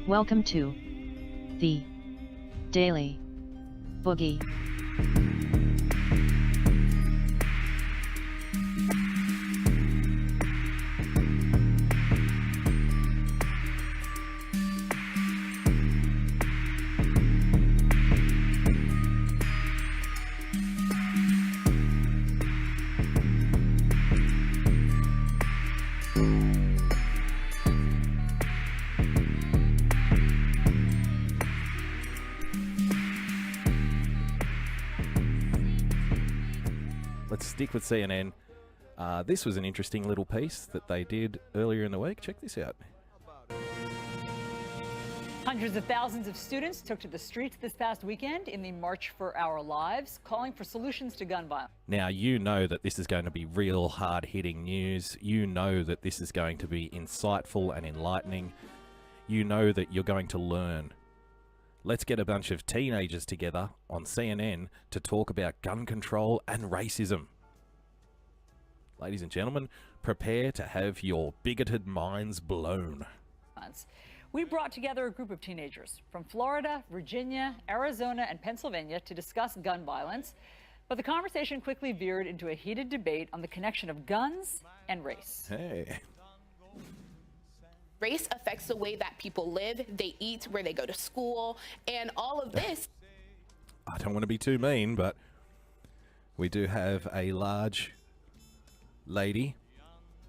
Welcome to the Daily Boogie. Let's stick with CNN. This was an interesting little piece that they did earlier in the week. Check this out. Hundreds of thousands of students took to the streets this past weekend in the March for Our Lives, calling for solutions to gun violence. Now, you know that this is going to be real hard-hitting news. You know that this is going to be insightful and enlightening. You know that you're going to learn. Let's get a bunch of teenagers together on CNN to talk about gun control and racism. Ladies and gentlemen, prepare to have your bigoted minds blown. We brought together a group of teenagers from Florida, Virginia, Arizona, and Pennsylvania to discuss gun violence. But the conversation quickly veered into a heated debate on the connection of guns and race. Hey. Race affects the way that people live, they eat, where they go to school, and all of this. I don't want to be too mean, but we do have a large lady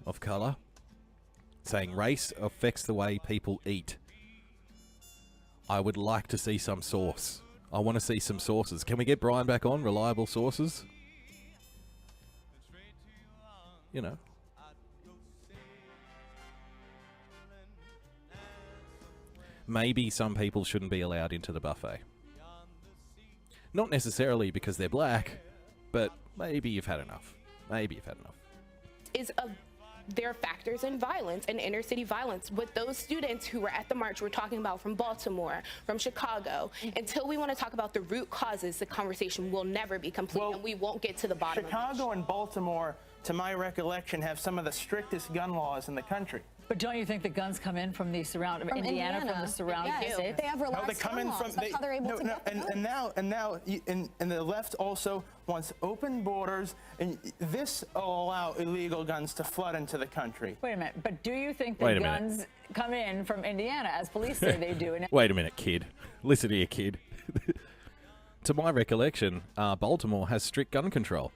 of colour saying race affects the way people eat. I would like to see some source. I want to see some sources. Can we get Brian back on? Reliable sources? You know. Maybe some people shouldn't be allowed into the buffet. Not necessarily because they're black, but maybe you've had enough. Maybe you've had enough. There are factors in violence and inner city violence. With those students who were at the march, we're talking about from Baltimore, from Chicago. Until we want to talk about the root causes, the conversation will never be complete, and we won't get to the bottom of it. Chicago and Baltimore, to my recollection, have some of the strictest gun laws in the country. But don't you think the guns come in from the surrounding Indiana, from the surrounding states? They have relaxed gun laws. That's how they're able to get them. And the left also wants open borders, and this will allow illegal guns to flood into the country. Wait a minute, but do you think that guns come in from Indiana, as police say they do? Wait a minute, kid. Listen to you, kid. To my recollection, Baltimore has strict gun control.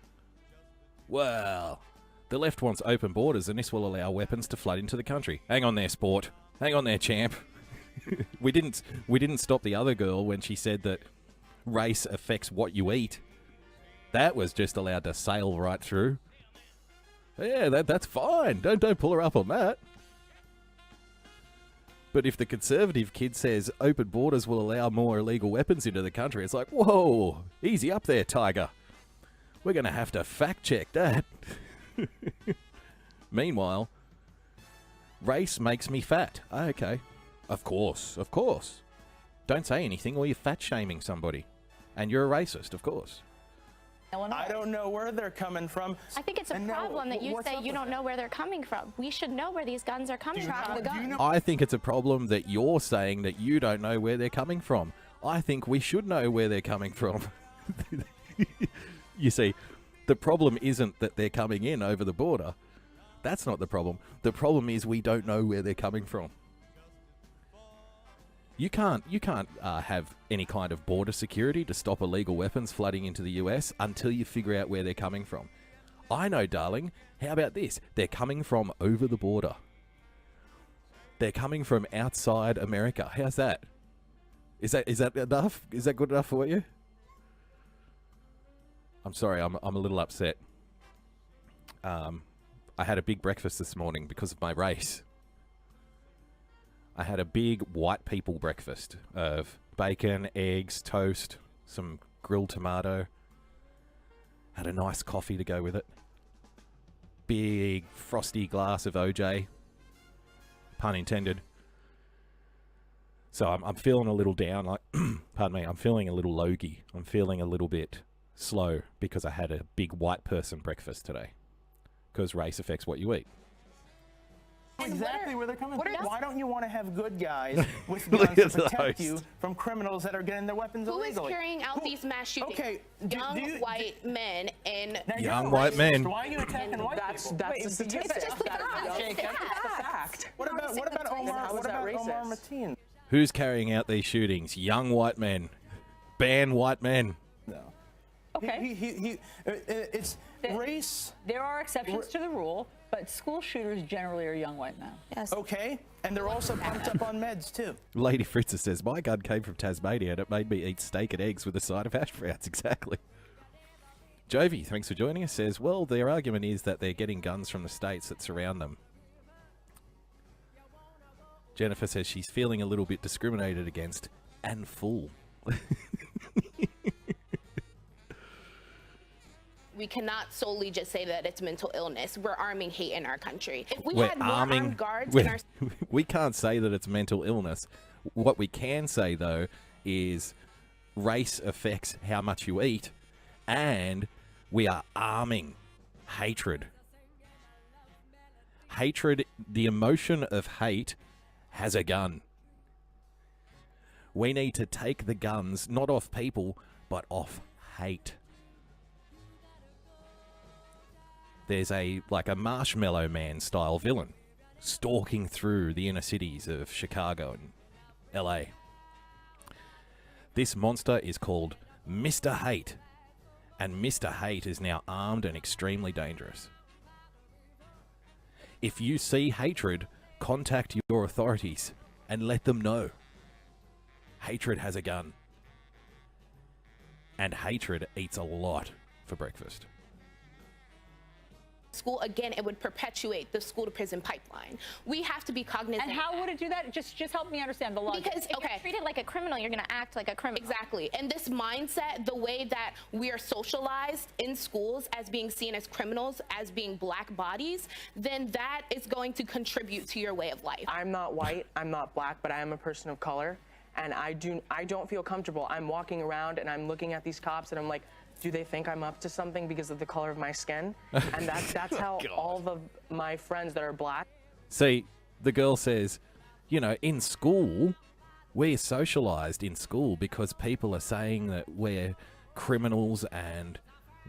Well, the left wants open borders, and this will allow weapons to flood into the country. Hang on there, sport. Hang on there, champ. We didn't stop the other girl when she said that race affects what you eat. That was just allowed to sail right through. Yeah, that's fine. Don't pull her up on that. But if the conservative kid says open borders will allow more illegal weapons into the country, it's like, whoa, easy up there, Tiger. We're going to have to fact check that. Meanwhile, race makes me fat. Okay. Of course. Don't say anything or you're fat shaming somebody. And you're a racist, of course. I don't know where they're coming from. I think it's a problem that you say you don't know where they're coming from. We should know where these guns are coming from. I think it's a problem that you're saying that you don't know where they're coming from. I think we should know where they're coming from. You see, the problem isn't that they're coming in over the border. That's not the problem. The problem is we don't know where they're coming from. You can't have any kind of border security to stop illegal weapons flooding into the US until you figure out where they're coming from. I know, darling. How about this? They're coming from over the border. They're coming from outside America. How's that? Is that enough? Is that good enough for you? I'm sorry, I'm a little upset. I had a big breakfast this morning because of my race. I had a big white people breakfast of bacon, eggs, toast, some grilled tomato. Had a nice coffee to go with it. Big frosty glass of OJ. Pun intended. So I'm feeling a little down, like, pardon me, I'm feeling a little logy. I'm feeling a little bit slow because I had a big white person breakfast today. Because race affects what you eat. Exactly where they're coming from. what are- Why don't you want to have good guys with Look guns to at protect those. you from criminals that are getting their weapons Who is illegally? carrying out these mass shootings? Okay, Young white men in. Now, you're Young a white racist. men. Why are you attacking white people? That's the statistic. It's just the That's fact. a fact. What about How is that Omar racist? Mateen? Who's carrying out these shootings? Young white men. Ban white men. No. Okay. It's race. There are exceptions to the rule, but school shooters generally are young white men. Yes. Okay, and they're also pumped up on meds too. Lady Fritza says, my gun came from Tasmania and it made me eat steak and eggs with a side of hash browns. Exactly. Jovi, thanks for joining us, says, well, their argument is that they're getting guns from the states that surround them. Jennifer says she's feeling a little bit discriminated against and full. We cannot solely just say that it's mental illness. We're arming hate in our country. If we We're had more arming. armed guards in our We can't say that it's mental illness. What we can say, though, is race affects how much you eat, and we are arming hatred. Hatred, the emotion of hate, has a gun. We need to take the guns not off people, but off hate. There's a Marshmallow Man style villain stalking through the inner cities of Chicago and LA. This monster is called Mr. Hate, and Mr. Hate is now armed and extremely dangerous. If you see hatred, contact your authorities and let them know. Hatred has a gun. And hatred eats a lot for breakfast. school, again, it would perpetuate the school to prison pipeline. We have to be cognizant. And how would it do that? Just help me understand the logic. Because, If you're treated like a criminal, you're going to act like a criminal. Exactly. And this mindset, the way that we are socialized in schools as being seen as criminals, as being black bodies, then that is going to contribute to your way of life. I'm not white, I'm not black, but I am a person of color, and I don't feel comfortable. I'm walking around and I'm looking at these cops and I'm like, do they think I'm up to something because of the color of my skin? And that's how all of my friends that are black. See, the girl says, you know, in school, we're socialized in school because people are saying that we're criminals and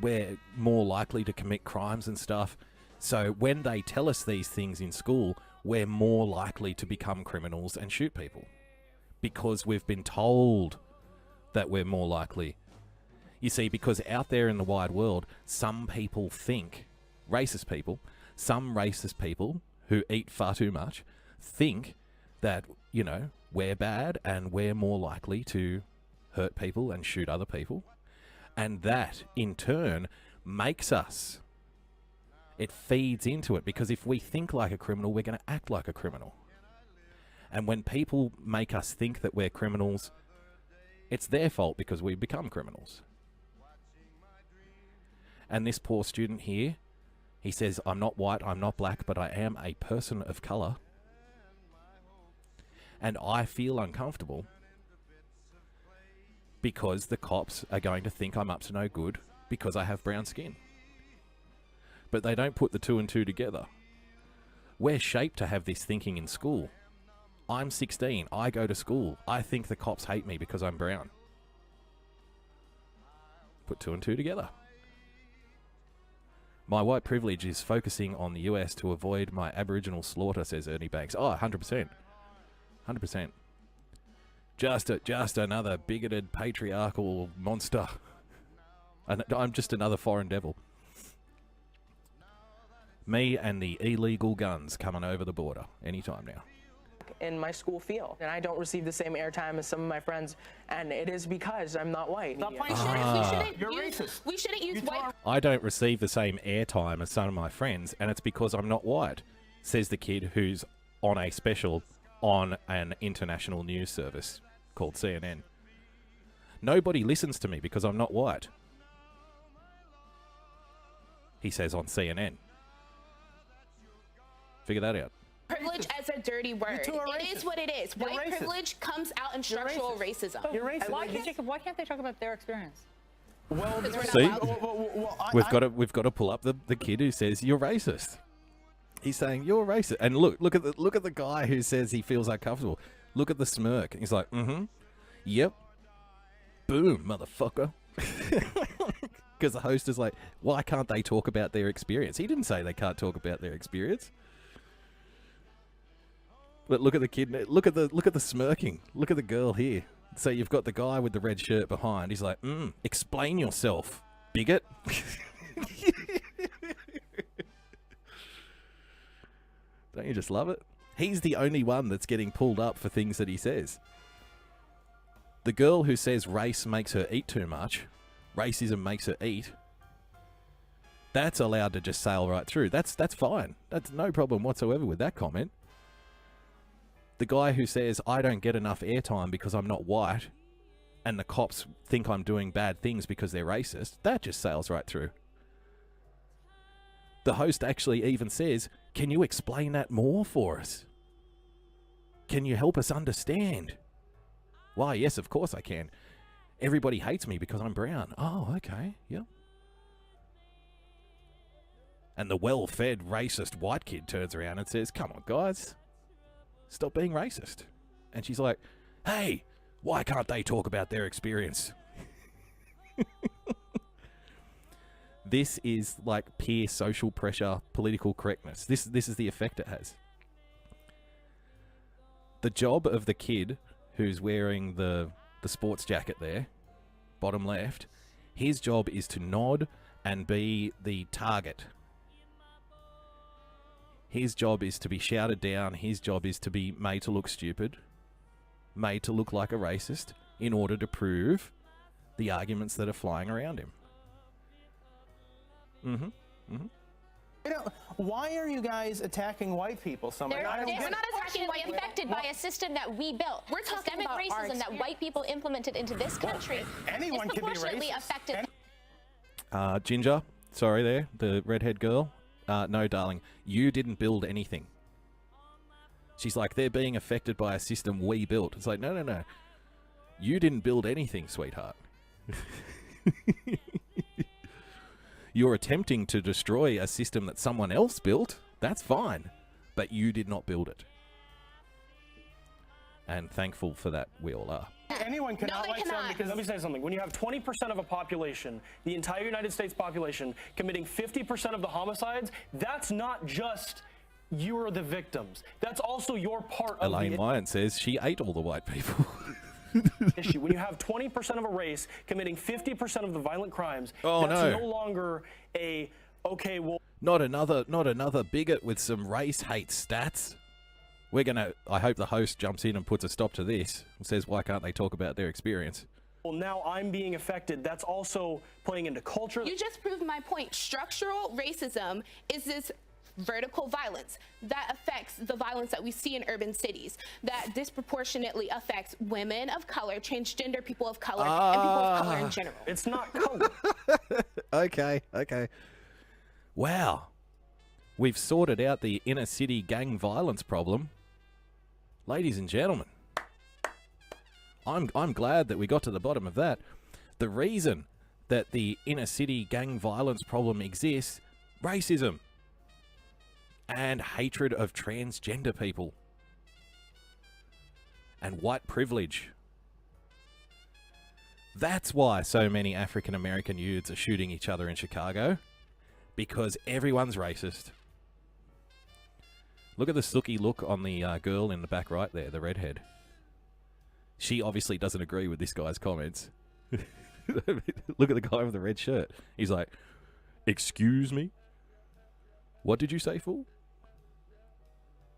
we're more likely to commit crimes and stuff. So when they tell us these things in school, we're more likely to become criminals and shoot people because we've been told that we're more likely. You see, because out there in the wide world, some people think, some racist people who eat far too much, think that, you know, we're bad and we're more likely to hurt people and shoot other people. And that, in turn, makes us. It feeds into it, because if we think like a criminal, we're going to act like a criminal. And when people make us think that we're criminals, it's their fault because we become criminals. And this poor student here, he says, I'm not white, I'm not black, but I am a person of colour. And I feel uncomfortable because the cops are going to think I'm up to no good because I have brown skin. But they don't put the two and two together. We're shaped to have this thinking in school. I'm 16, I go to school, I think the cops hate me because I'm brown. Put two and two together. My white privilege is focusing on the US to avoid my Aboriginal slaughter, says Ernie Banks. Oh, 100%. 100%. Just another bigoted patriarchal monster. And I'm just another foreign devil. Me and the illegal guns coming over the border anytime now. In my school field, and I don't receive the same airtime as some of my friends, and it is because I'm not white. Stop playing You're racist. We shouldn't use white. I don't receive the same airtime as some of my friends, and it's because I'm not white, says the kid who's on a special on an international news service called CNN. Nobody listens to me because I'm not white, he says on CNN. Figure that out. Privilege as a dirty word. It is what it is. You're White racist. privilege comes out in structural racism. You're racist. Why can't they talk about their experience? Well, Because we're not See? allowed to. We've got to pull up the kid who says you're racist. He's saying you're racist. And look at the guy who says he feels uncomfortable. Look at the smirk. He's like, yep. Boom, motherfucker. Because the host is like, why can't they talk about their experience? He didn't say they can't talk about their experience. But look at the kid. Look at the smirking. Look at the girl here. So you've got the guy with the red shirt behind. He's like, explain yourself, bigot. Don't you just love it? He's the only one that's getting pulled up for things that he says. The girl who says race makes her eat too much, racism makes her eat, that's allowed to just sail right through. That's fine. That's no problem whatsoever with that comment. The guy who says, I don't get enough airtime because I'm not white, and the cops think I'm doing bad things because they're racist, that just sails right through. The host actually even says, can you explain that more for us? Can you help us understand? Why, yes, of course I can. Everybody hates me because I'm brown. Oh, okay, yep. And the well-fed, racist white kid turns around and says, come on, guys, stop being racist. And she's like, hey, why can't they talk about their experience? This is like peer social pressure, political correctness. This is the effect it has. The job of the kid who's wearing the sports jacket there, bottom left, his job is to nod and be the target. His job is to be shouted down. His job is to be made to look stupid, made to look like a racist, in order to prove the arguments that are flying around him. Why are you guys attacking white people so much? We're not attacking white people. Affected by a system that we built. We're talking systemic about racism that white people implemented into this country. Anyone can be racist. Affected. Ginger, sorry there, the redhead girl. No, darling, you didn't build anything. She's like, they're being affected by a system we built. It's like, no. You didn't build anything, sweetheart. You're attempting to destroy a system that someone else built. That's fine. But you did not build it. And thankful for that, we all are. Anyone cannot like someone because... Let me say something. When you have 20% of a population, the entire United States population, committing 50% of the homicides, that's not just you are the victims. That's also your part of Elaine Lyon says she ate all the white people. issue. When you have 20% of a race committing 50% of the violent crimes, that's no longer a, okay, well... Not another bigot with some race hate stats. We're gonna, I hope the host jumps in and puts a stop to this and says, why can't they talk about their experience? Well, now I'm being affected. That's also playing into culture. You just proved my point. Structural racism is this vertical violence that affects the violence that we see in urban cities, that disproportionately affects women of color, transgender people of color, and people of color in general. It's not color. Okay. Wow. We've sorted out the inner city gang violence problem. Ladies and gentlemen, I'm glad that we got to the bottom of that. The reason that the inner city gang violence problem exists, racism and hatred of transgender people and white privilege. That's why so many African American youths are shooting each other in Chicago, because everyone's racist. Look at the sooky look on the girl in the back right there, the redhead. She obviously doesn't agree with this guy's comments. Look at the guy with the red shirt. He's like, excuse me? What did you say, fool?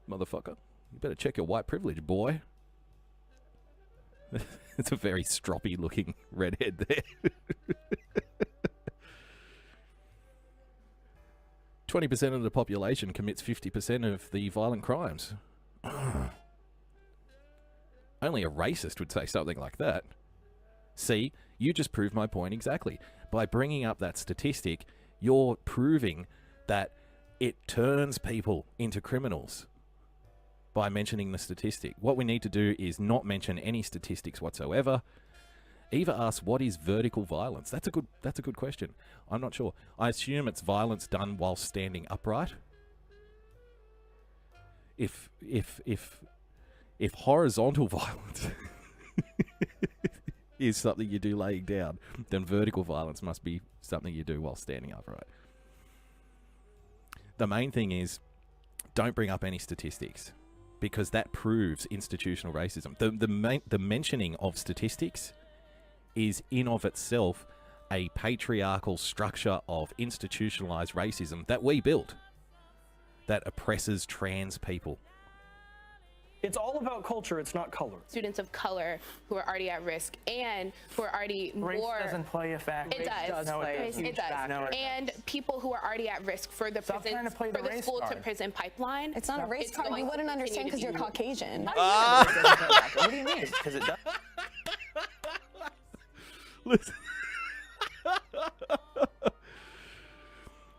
Motherfucker. You better check your white privilege, boy. It's a very stroppy looking redhead there. 20% of the population commits 50% of the violent crimes. Only a racist would say something like that. See, you just proved my point exactly. By bringing up that statistic, you're proving that it turns people into criminals by mentioning the statistic. What we need to do is not mention any statistics whatsoever. Eva asks, what is vertical violence? That's a good question. I'm not sure. I assume it's violence done while standing upright. if horizontal violence is something you do laying down, then vertical violence must be something you do while standing upright. The main thing is, don't bring up any statistics, because that proves institutional racism. The mentioning of statistics is in of itself a patriarchal structure of institutionalized racism that we built, that oppresses trans people. It's all about culture, it's not color. Students of color who are already at risk and who are already Race more. doesn't play a factor. It does. No, play a it doesn't. huge It does. factor. No, it And people who are already at risk for the Stop prison, trying to play the for the race school to card. prison pipeline. It's not a race It's card. going You wouldn't to understand because continue you're to be. Caucasian. What do you mean? Because it does. Listen.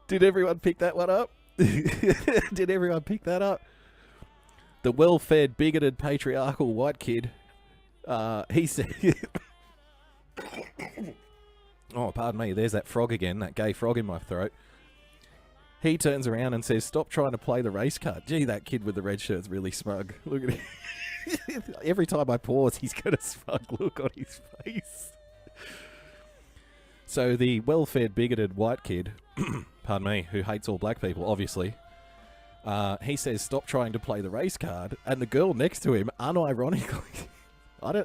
Did everyone pick that one up? Did everyone pick that up? The well-fed, bigoted, patriarchal white kid, he said... Oh, pardon me, there's that frog again, that gay frog in my throat. He turns around and says, stop trying to play the race card. Gee, that kid with the red shirt's really smug. Look at him. Every time I pause, he's got a smug look on his face. So the well-fed, bigoted white kid, pardon me, who hates all black people, obviously, he says, stop trying to play the race card, and the girl next to him, unironically,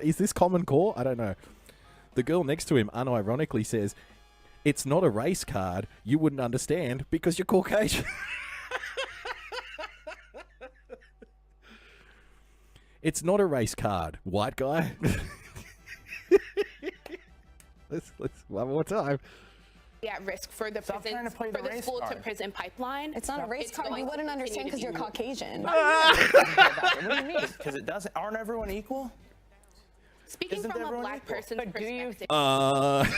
is this common core? I don't know. The girl next to him, unironically, says, it's not a race card, you wouldn't understand, because you're Caucasian. It's not a race card, white guy. Let's one more time. At risk for the Stop prison, trying to play for the the race school to card. prison pipeline. It's not a race card. going You to wouldn't understand continue because to you're be. Caucasian. What do you mean? Because it doesn't. Aren't everyone equal? Speaking Isn't from a everyone black equal? person's But do you perspective.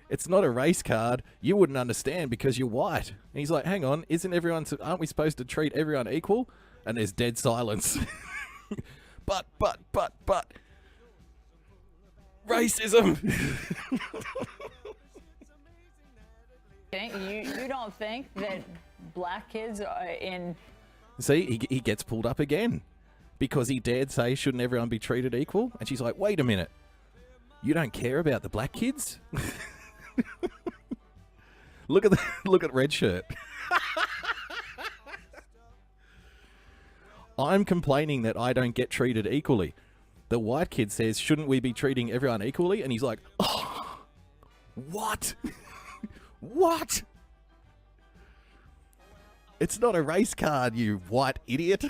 It's not a race card. You wouldn't understand because you're white. And he's like, hang on, aren't we supposed to treat everyone equal? And there's dead silence. But. Racism. You don't think that black kids are in... See, he gets pulled up again. Because he dared say, shouldn't everyone be treated equal? And she's like, wait a minute. You don't care about the black kids? Look at red shirt. I'm complaining that I don't get treated equally. The white kid says, shouldn't we be treating everyone equally? And he's like, oh, what? What? It's not a race card, you white idiot.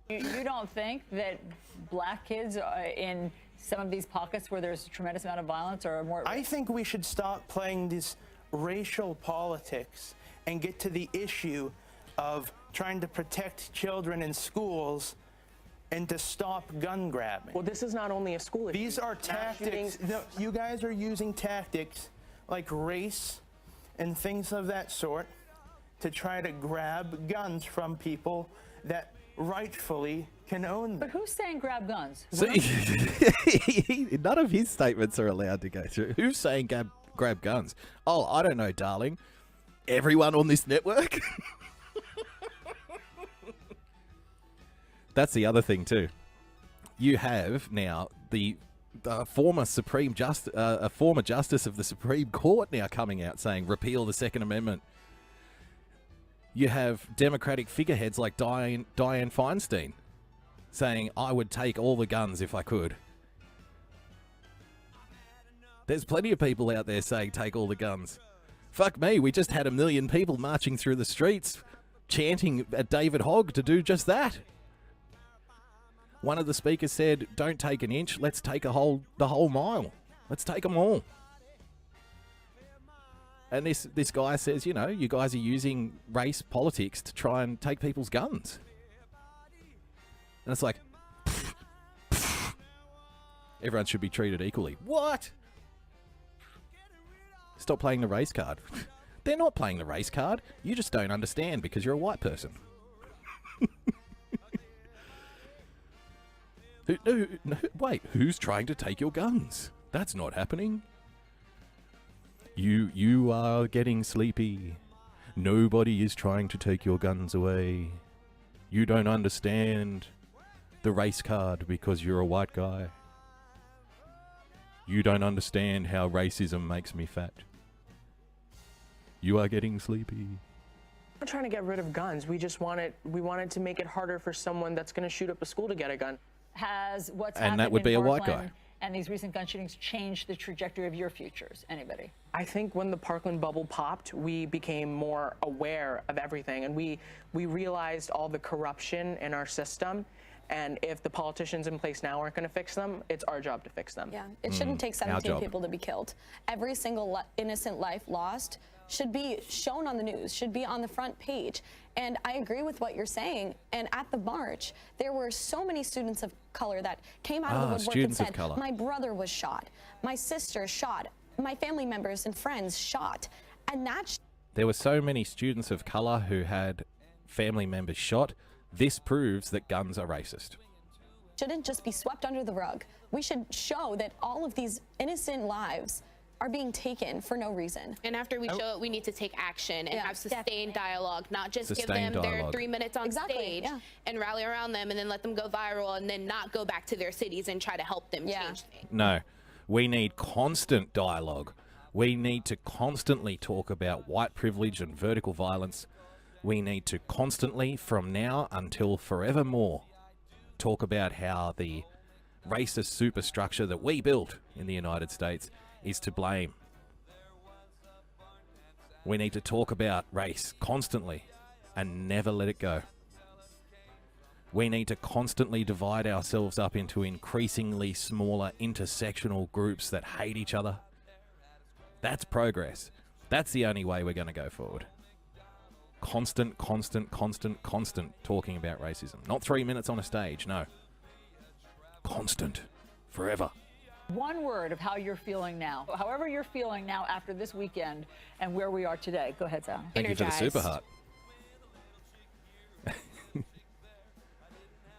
You don't think that black kids are in some of these pockets where there's a tremendous amount of violence or more... I think we should stop playing this racial politics and get to the issue of trying to protect children in schools and to stop gun grabbing. Well, this is not only a school issue. These are Mass tactics. shootings- No, you guys are using tactics like race and things of that sort to try to grab guns from people that rightfully can own But them. who's saying grab guns? See, none of his statements are allowed to go through. Who's saying grab guns? Oh, I don't know, darling. Everyone on this network? That's the other thing too. You have now the former former justice of the Supreme Court now coming out saying repeal the Second Amendment. You have Democratic figureheads like Dianne Feinstein saying, I would take all the guns if I could. There's plenty of people out there saying take all the guns. Fuck me, we just had 1 million people marching through the streets chanting at David Hogg to do just that. One of the speakers said, don't take an inch, let's take the whole mile. Let's take them all. And this guy says, you know, you guys are using race politics to try and take people's guns. And it's like, everyone should be treated equally. What? Stop playing the race card. They're not playing the race card. You just don't understand because you're a white person. Wait, who's trying to take your guns? That's not happening. You are getting sleepy. Nobody is trying to take your guns away. You don't understand the race card because you're a white guy. You don't understand how racism makes me fat. You are getting sleepy. We're trying to get rid of guns. We wanted to make it harder for someone that's going to shoot up a school to get a gun. Has what's And happened that would in be a white Parkland guy. and these recent gun shootings changed the trajectory of your futures? Anybody? I think when the Parkland bubble popped, we became more aware of everything, and we realized all the corruption in our system. And if the politicians in place now aren't going to fix them, it's our job to fix them. Yeah, it shouldn't take 17 people to be killed. Every single innocent life lost should be shown on the news, should be on the front page. And I agree with what you're saying. And at the march, there were so many students of color that came out of the woodwork and students of said, color. my brother was shot, my sister shot, my family members and friends shot. And that There were so many students of colour who had family members shot. This proves that guns are racist. shouldn't just be swept under the rug. We should show that all of these innocent lives are being taken for no reason. And after we show it, we need to take action and have sustained definitely. dialogue, not just give Sustained them their dialogue. 3 minutes on Exactly, stage yeah. and rally around them and then let them go viral and then not go back to their cities and try to help them change things. No, we need constant dialogue. We need to constantly talk about white privilege and vertical violence. We need to constantly, from now until forevermore, talk about how the racist superstructure that we built in the United States is to blame. We need to talk about race constantly and never let it go. We need to constantly divide ourselves up into increasingly smaller intersectional groups that hate each other. That's progress. That's the only way we're going to go forward. Constant talking about racism. Not 3 minutes on a stage, no. Constant. Forever. One word of how you're feeling now. However you're feeling now after this weekend and where we are today. Go ahead, Sal. Thank you for the super heart.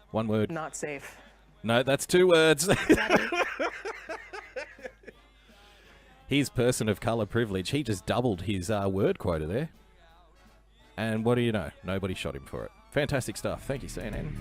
One word. Not safe. No, that's 2 words. His person of colour privilege, he just doubled his word quota there. And what do you know? Nobody shot him for it. Fantastic stuff. Thank you, CNN.